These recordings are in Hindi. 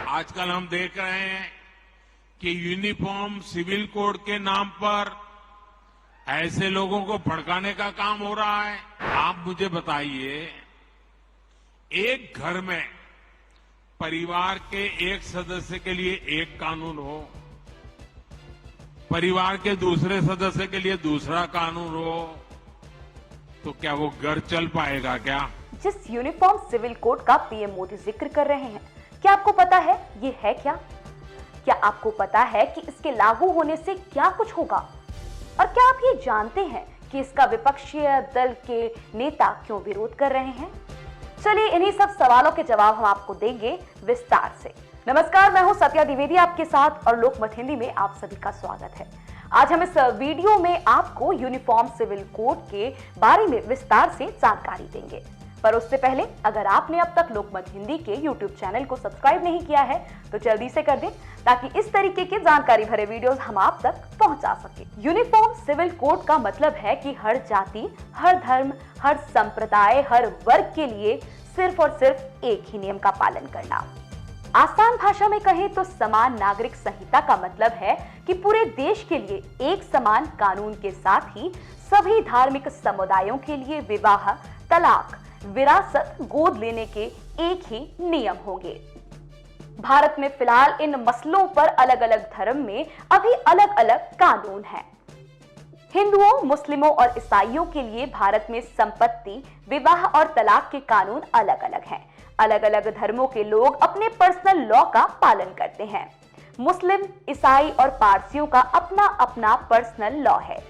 आजकल हम देख रहे हैं कि यूनिफॉर्म सिविल कोड के नाम पर ऐसे लोगों को भड़काने का काम हो रहा है। आप मुझे बताइए, एक घर में परिवार के एक सदस्य के लिए एक कानून हो, परिवार के दूसरे सदस्य के लिए दूसरा कानून हो, तो क्या वो घर चल पाएगा क्या? जिस यूनिफॉर्म सिविल कोड का पीएम मोदी जिक्र कर रहे हैं, क्या आपको पता है ये है क्या? क्या आपको पता है कि इसके लागू होने से क्या कुछ होगा? और क्या आप ये जानते हैं कि इसका विपक्षी दल के नेता क्यों विरोध कर रहे हैं? चलिए इन्हीं सब सवालों के जवाब हम आपको देंगे विस्तार से। नमस्कार, मैं हूं सत्या द्विवेदी आपके साथ और लोकमत हिंदी में आप सभी का स्वागत है। आज हम इस वीडियो में आपको यूनिफॉर्म सिविल कोड के बारे में विस्तार से जानकारी देंगे। पर उससे पहले अगर आपने अब तक लोकमत हिंदी के YouTube चैनल को सब्सक्राइब नहीं किया है तो जल्दी से कर दें, ताकि इस तरीके के जानकारी भरे वीडियोस हम आप तक पहुंचा सके। यूनिफॉर्म सिविल कोड का मतलब है कि हर जाति, हर धर्म, हर संप्रदाय, हर वर्ग के लिए सिर्फ और सिर्फ एक ही नियम का पालन करना। आसान भाषा में कहें तो समान नागरिक संहिता का मतलब है कि पूरे देश के लिए एक समान कानून के साथ ही सभी धार्मिक समुदायों के लिए विवाह, तलाक, विरासत, गोद लेने के एक ही नियम होंगे। भारत में फिलहाल इन मसलों पर अलग अलग धर्म में अभी अलग अलग कानून हैं। हिंदुओं, मुस्लिमों और ईसाइयों के लिए भारत में संपत्ति, विवाह और तलाक के कानून अलग अलग हैं। अलग अलग धर्मों के लोग अपने पर्सनल लॉ का पालन करते हैं। मुस्लिम, ईसाई और पारसियों का अपना अपना पर्सनल लॉ है।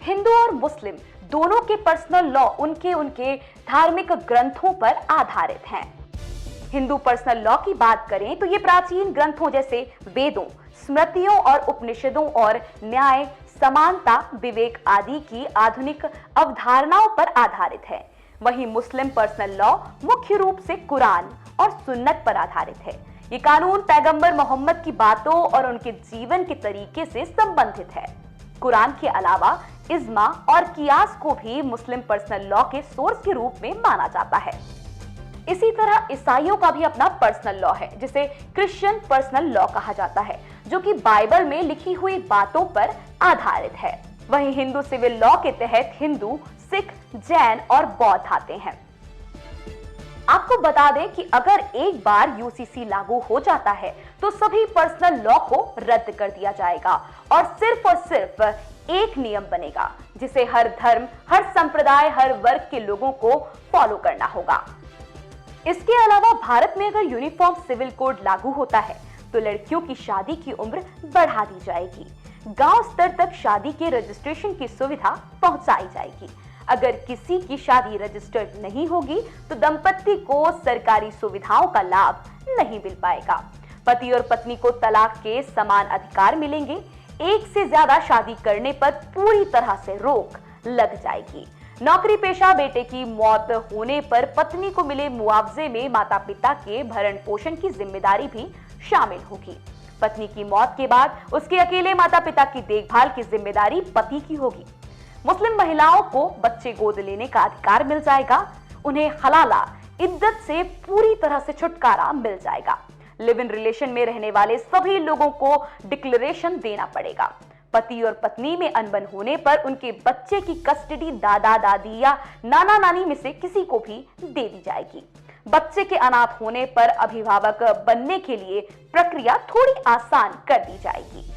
हिंदू और मुस्लिम दोनों के पर्सनल लॉ उनके धार्मिक ग्रंथों पर आधारित हैं। हिंदू पर्सनल लॉ की बात करें तो ये प्राचीन ग्रंथों जैसे वेदों, स्मृतियों और उपनिषदों और न्याय, समानता, विवेक आदि की आधुनिक अवधारणाओं पर आधारित है। वहीं मुस्लिम पर्सनल लॉ मुख्य रूप से कुरान और सुन्नत पर आधारित है। ये कानून पैगंबर मोहम्मद की बातों और उनके जीवन के तरीके से संबंधित है। कुरान के अलावा इज्मा और कियास को भी मुस्लिम पर्सनल लॉ के सोर्स के रूप में माना जाता है। इसी तरह ईसाइयों का भी अपना पर्सनल लॉ है, जिसे क्रिश्चियन पर्सनल लॉ कहा जाता है, जो कि बाइबल में लिखी हुई बातों पर आधारित है। वहीं हिंदू सिविल लॉ के तहत हिंदू, सिख, जैन और बौद्ध आते हैं। आपको बता दें कि अगर एक बार यूसीसी लागू हो जाता है तो सभी पर्सनल लॉ को रद्द कर दिया जाएगा और सिर्फ एक नियम बनेगा, जिसे हर धर्म, हर संप्रदाय, हर वर्ग के लोगों को फॉलो करना होगा। इसके अलावा भारत में अगर यूनिफॉर्म सिविल कोड लागू होता है तो लड़कियों की शादी की उम्र बढ़ा दी जाएगी। गांव स्तर तक शादी के रजिस्ट्रेशन की सुविधा पहुंचाई जाएगी। अगर किसी की शादी रजिस्टर्ड नहीं होगी तो दंपति को सरकारी सुविधाओं का लाभ नहीं मिल पाएगा। पति और पत्नी को तलाक के समान अधिकार मिलेंगे। एक से ज्यादा शादी करने पर पूरी तरह से रोक लग जाएगी। नौकरी पेशा बेटे की मौत होने पर पत्नी को मिले मुआवजे में माता पिता के भरण पोषण की जिम्मेदारी भी शामिल होगी। पत्नी की मौत के बाद उसके अकेले माता पिता की देखभाल की जिम्मेदारी पति की होगी। मुस्लिम महिलाओं को बच्चे गोद लेने का अधिकार मिल जाएगा। उन्हें हलाला, इद्दत से पूरी तरह से छुटकारा मिल जाएगा। लिव इन रिलेशन में रहने वाले सभी लोगों को डिक्लेरेशन देना पड़ेगा। पति और पत्नी में अनबन होने पर उनके बच्चे की कस्टडी दादा दादी या नाना नानी में से किसी को भी दे दी जाएगी। बच्चे के अनाथ होने पर अभिभावक बनने के लिए प्रक्रिया थोड़ी आसान कर दी जाएगी।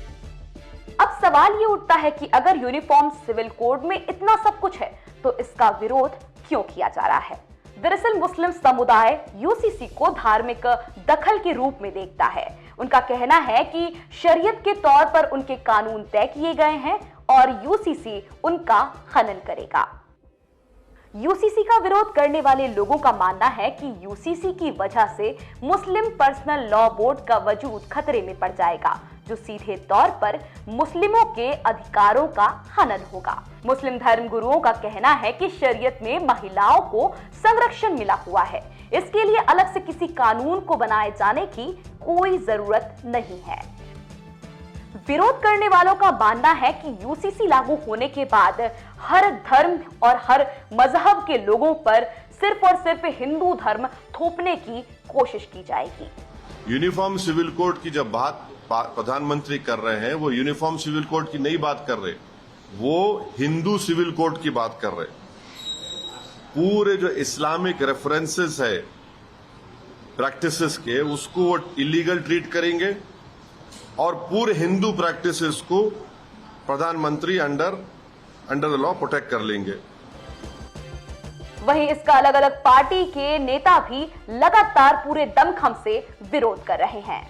अब सवाल ये उठता है कि अगर यूनिफॉर्म सिविल कोड में इतना सब कुछ है तो इसका विरोध क्यों किया जा रहा है? दरअसल मुस्लिम समुदाय यूसीसी को धार्मिक दखल के रूप में देखता है। उनका कहना है कि शरीयत के तौर पर उनके कानून तय किए गए हैं और यूसीसी उनका खनन करेगा। यूसीसी का विरोध करने वाले लोगों का मानना है कि यूसीसी की वजह से मुस्लिम पर्सनल लॉ बोर्ड का वजूद खतरे में पड़ जाएगा, जो सीधे तौर पर मुस्लिमों के अधिकारों का हनन होगा। मुस्लिम धर्म गुरुओं का कहना है कि शरीयत में महिलाओं को संरक्षण मिला हुआ है, इसके लिए अलग से किसी कानून को बनाए जाने की कोई जरूरत नहीं है। विरोध करने वालों का मानना है कि यूसीसी लागू होने के बाद हर धर्म और हर मजहब के लोगों पर सिर्फ और सिर्फ हिंदू धर्म थोपने की कोशिश की जाएगी। यूनिफॉर्म सिविल कोड की जब बात प्रधानमंत्री कर रहे हैं, वो यूनिफॉर्म सिविल कोड की नहीं बात कर रहे, वो हिंदू सिविल कोड की बात कर रहे। पूरे जो इस्लामिक रेफरेंसेस है प्रैक्टिसेस के, उसको वो इलीगल ट्रीट करेंगे और पूरे हिंदू प्रैक्टिसेस को प्रधानमंत्री अंडर द लॉ प्रोटेक्ट कर लेंगे। वहीं इसका अलग अलग पार्टी के नेता भी लगातार पूरे दमखम से विरोध कर रहे हैं।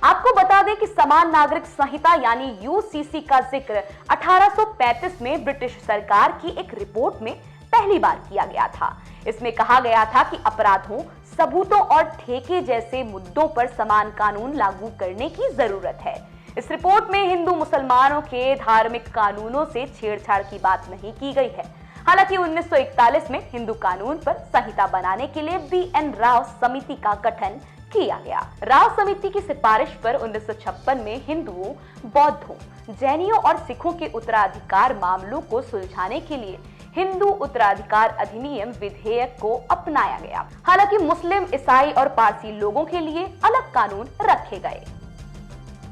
आपको बता दें कि समान नागरिक संहिता यानी यूसीसी का जिक्र 1835 में ब्रिटिश सरकार की एक रिपोर्ट में पहली बार किया गया था। इसमें कहा गया था कि अपराधों, सबूतों और ठेके जैसे मुद्दों पर समान कानून लागू करने की जरूरत है। इस रिपोर्ट में हिंदू मुसलमानों के धार्मिक कानूनों से छेड़छाड़ की बात नहीं की गई है। हालांकि 1941 में हिंदू कानून पर संहिता बनाने के लिए BN राव समिति का गठन किया गया। राव समिति की सिफारिश पर 1956 में हिंदुओं, बौद्धों, जैनियों और सिखों के उत्तराधिकार मामलों को सुलझाने के लिए हिंदू उत्तराधिकार अधिनियम विधेयक को अपनाया गया। हालांकि मुस्लिम, ईसाई और पारसी लोगों के लिए अलग कानून रखे गए।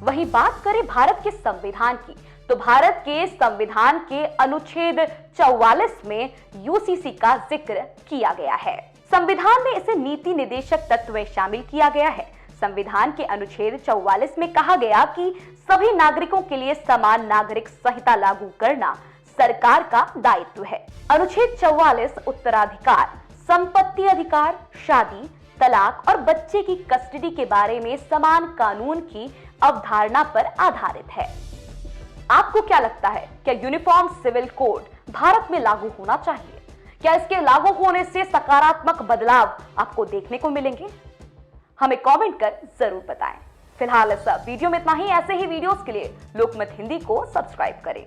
वहीं बात करें भारत के संविधान की, तो भारत के संविधान के अनुच्छेद 44 में यूसीसी का जिक्र किया गया है। संविधान में इसे नीति निर्देशक तत्व में शामिल किया गया है। संविधान के अनुच्छेद 44 में कहा गया कि सभी नागरिकों के लिए समान नागरिक संहिता लागू करना सरकार का दायित्व है। अनुच्छेद 44 उत्तराधिकार, संपत्ति अधिकार, शादी, तलाक और बच्चे की कस्टडी के बारे में समान कानून की अवधारणा पर आधारित है। आपको क्या लगता है, क्या यूनिफॉर्म सिविल कोड भारत में लागू होना चाहिए? क्या इसके लागू होने से सकारात्मक बदलाव आपको देखने को मिलेंगे? हमें कमेंट कर जरूर बताएं। फिलहाल इस वीडियो में इतना ही। ऐसे ही वीडियोस के लिए लोकमत हिंदी को सब्सक्राइब करें।